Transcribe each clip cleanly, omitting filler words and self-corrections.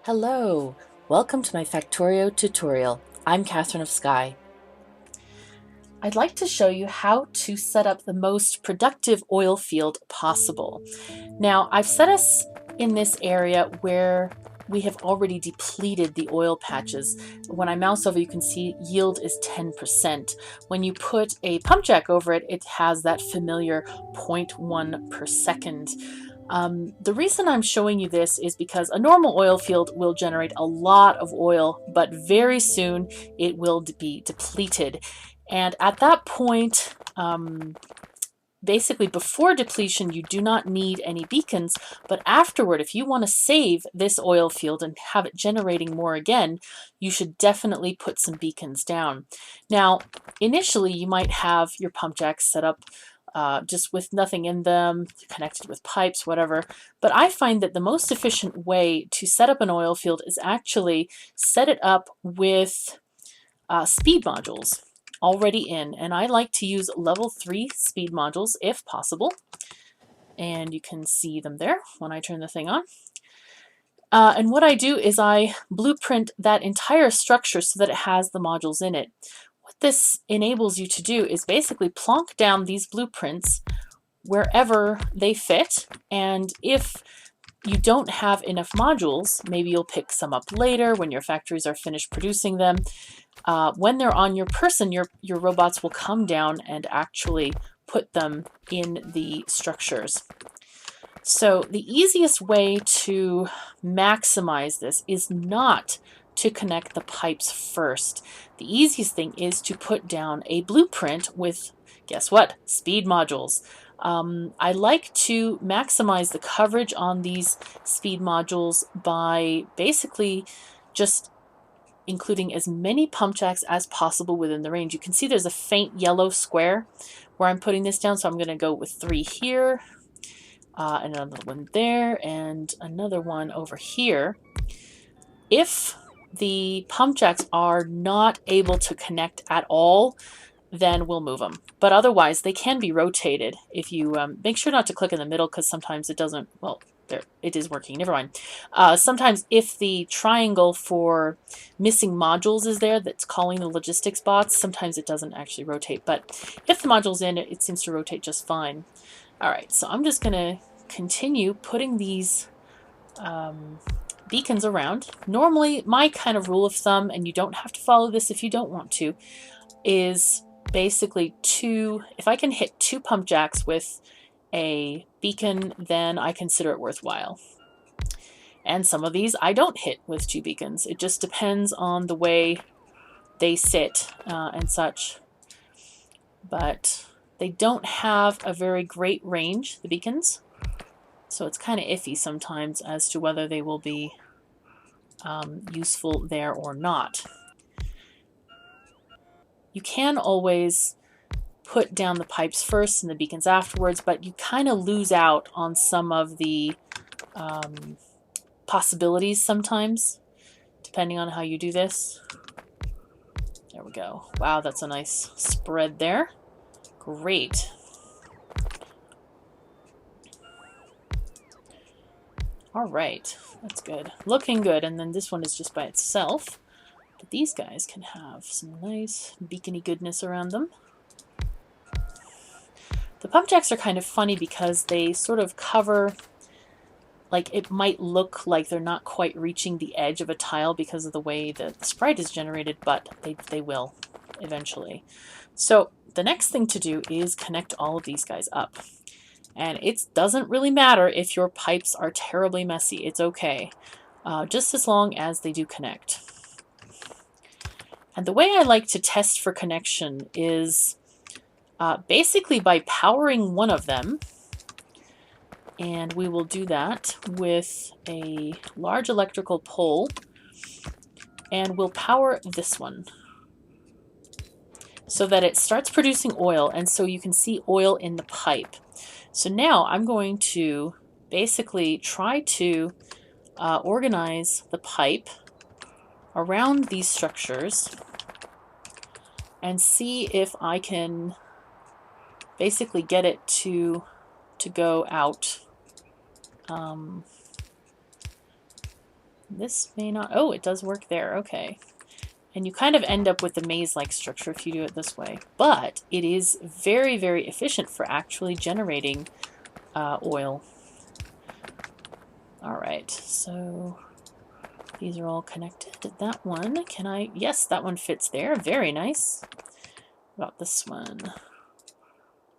Hello, welcome to my Factorio tutorial. I'm KatherineOfSky. I'd like to show you how to set up the most productive oil field possible. Now, I've set us in this area where we have already depleted the oil patches. When I mouse over, you can see yield is 10%. When you put a pump jack over it, it has that familiar 0.1 per second. The reason I'm showing you this is because a normal oil field will generate a lot of oil, but very soon it will be depleted. And at that point, basically before depletion, you do not need any beacons, but afterward, if you want to save this oil field and have it generating more again, you should definitely put some beacons down. Now, initially, you might have your pump jacks set up just with nothing in them, connected with pipes, whatever. But I find that the most efficient way to set up an oil field is actually set it up with speed modules already in. And I like to use level 3 speed modules if possible. And you can see them there when I turn the thing on. And what I do is I blueprint that entire structure so that it has the modules in it. What this enables you to do is basically plonk down these blueprints wherever they fit, and if you don't have enough modules, maybe you'll pick some up later when your factories are finished producing them. When they're on your person, your robots will come down and actually put them in the structures. So the easiest way to maximize this is not to connect the pipes first. The easiest thing is to put down a blueprint with, guess what, speed modules. I like to maximize the coverage on these speed modules by basically just including as many pump jacks as possible within the range. You can see there's a faint yellow square where I'm putting this down, so I'm going to go with 3 here, another one there, and another one over here. If the pump jacks are not able to connect at all, then we'll move them. But otherwise, they can be rotated. If you make sure not to click in the middle, because sometimes it doesn't, well, there, it is working, never mind. Sometimes if the triangle for missing modules is there that's calling the logistics bots, sometimes it doesn't actually rotate. But if the module's in, it seems to rotate just fine. All right, so I'm just going to continue putting these beacons around. Normally, my kind of rule of thumb, and you don't have to follow this if you don't want to, is basically if I can hit 2 pump jacks with a beacon, then I consider it worthwhile. And some of these I don't hit with 2 beacons. It just depends on the way they sit and such. But they don't have a very great range, the beacons. So it's kind of iffy sometimes as to whether they will be useful there or not. You can always put down the pipes first and the beacons afterwards, but you kind of lose out on some of the possibilities sometimes, depending on how you do this. There we go. Wow, that's a nice spread there. Great. All right, that's good. Looking good, and then this one is just by itself. But these guys can have some nice beacony goodness around them. The pump jacks are kind of funny because they sort of cover, like it might look like they're not quite reaching the edge of a tile because of the way the sprite is generated, but they will eventually. So the next thing to do is connect all of these guys up. And it doesn't really matter if your pipes are terribly messy. It's okay, just as long as they do connect. And the way I like to test for connection is basically by powering one of them. And we will do that with a large electrical pole. And we'll power this one so that it starts producing oil, and so you can see oil in the pipe. So now I'm going to basically try to organize the pipe around these structures and see if I can basically get it to go out this may not... Oh, it does work there. Okay. And you kind of end up with the maze-like structure if you do it this way. But it is very, very efficient for actually generating oil. Alright, so these are all connected. That one, can I... Yes, that one fits there. Very nice. What about this one?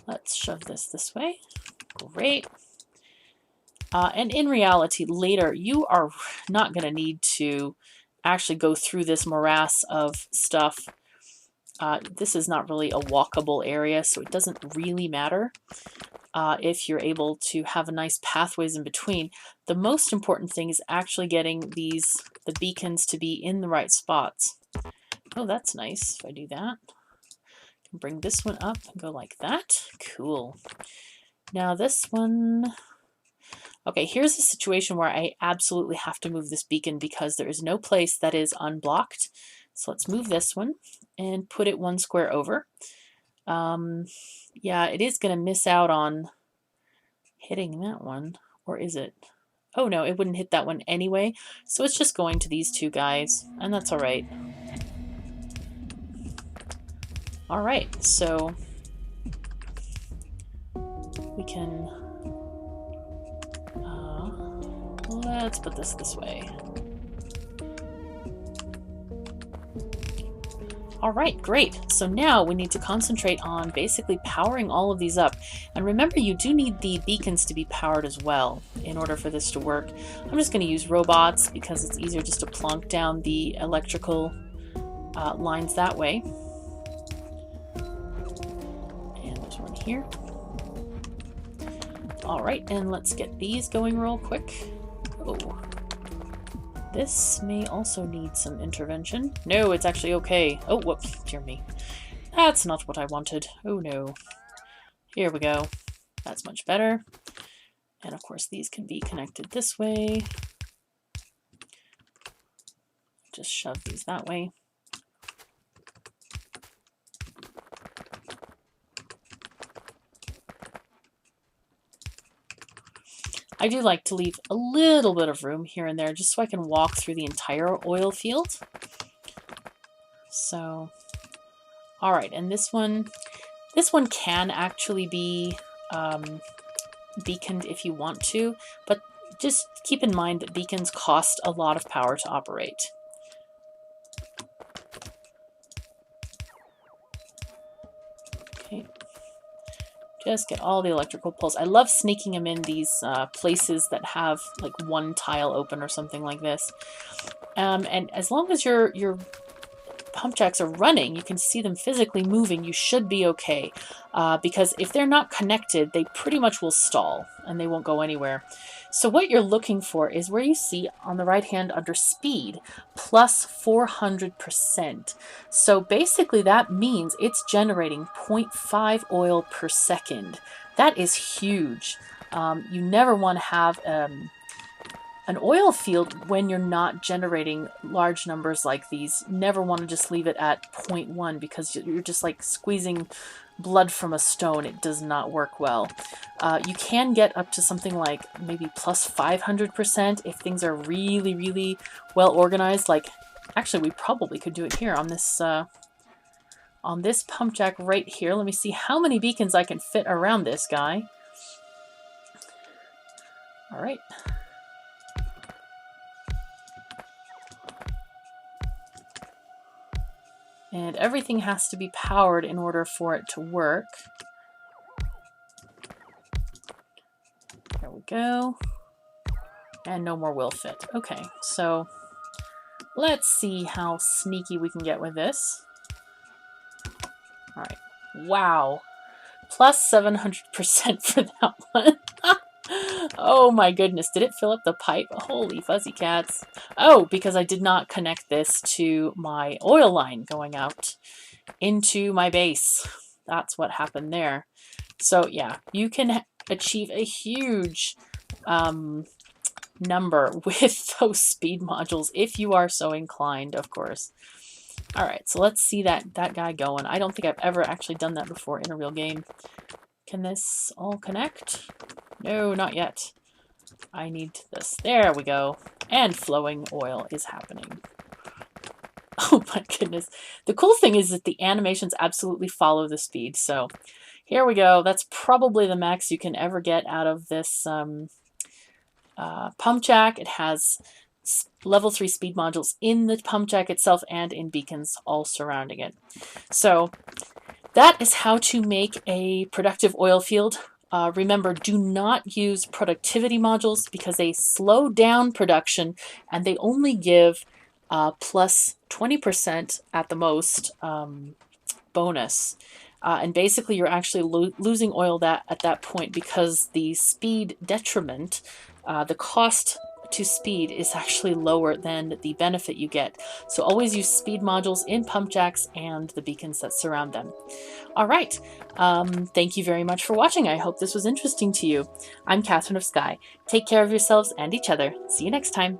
Let's shove this way. Great. And in reality, later, you are not going to need to actually go through this morass of stuff. This is not really a walkable area, so it doesn't really matter if you're able to have a nice pathways in between. The most important thing is actually getting the beacons to be in the right spots. Oh, that's nice if I do that. I can bring this one up and go like that. Cool. Now this one... Okay, here's a situation where I absolutely have to move this beacon because there is no place that is unblocked. So let's move this one and put it one square over. Yeah, it is going to miss out on hitting that one. Or is it? Oh no, it wouldn't hit that one anyway. So it's just going to these two guys, and that's alright. Alright, so we can... let's put this way. Alright, great. So now we need to concentrate on basically powering all of these up. And remember, you do need the beacons to be powered as well in order for this to work. I'm just going to use robots because it's easier just to plonk down the electrical lines that way. And there's one here. Alright, and let's get these going real quick. Oh. This may also need some intervention. No, it's actually okay. Oh, whoops, dear me. That's not what I wanted. Oh no. Here we go. That's much better. And of course these can be connected this way. Just shove these that way. I do like to leave a little bit of room here and there just so I can walk through the entire oil field. So, alright, and this one can actually be beaconed if you want to, but just keep in mind that beacons cost a lot of power to operate. Okay. Just get all the electrical pulls. I love sneaking them in these places that have like one tile open or something like this. And as long as your pumpjacks are running, you can see them physically moving, you should be okay. Because if they're not connected, they pretty much will stall and they won't go anywhere. So what you're looking for is where you see on the right hand under speed, plus 400%. So basically that means it's generating 0.5 oil per second. That is huge. You never want to have an oil field when you're not generating large numbers like these. Never want to just leave it at 0.1 because you're just like squeezing blood from a stone. It does not work well. You can get up to something like maybe plus 500% if things are really, really well organized. Like, actually, we probably could do it here on this pumpjack right here. Let me see how many beacons I can fit around this guy. All right. And everything has to be powered in order for it to work. There we go. And no more will fit. Okay, so let's see how sneaky we can get with this. All right. Wow. Plus 700% for that one. Oh my goodness, did it fill up the pipe? Holy fuzzy cats. Oh, because I did not connect this to my oil line going out into my base. That's what happened there. So yeah, you can achieve a huge number with those speed modules if you are so inclined, of course. All right, so let's see that guy going. I don't think I've ever actually done that before in a real game. Can this all connect? No, not yet. I need this. There we go. And flowing oil is happening. Oh my goodness. The cool thing is that the animations absolutely follow the speed. So here we go. That's probably the max you can ever get out of this pump jack. It has level 3 speed modules in the pump jack itself and in beacons all surrounding it. So that is how to make a productive oil field. Remember, do not use productivity modules because they slow down production and they only give plus 20% at the most bonus. And basically, you're actually losing oil at that point because the speed detriment, the cost to speed is actually lower than the benefit you get. So always use speed modules in pump jacks and the beacons that surround them. All right. Thank you very much for watching. I hope this was interesting to you. I'm KatherineOfSky. Take care of yourselves and each other. See you next time.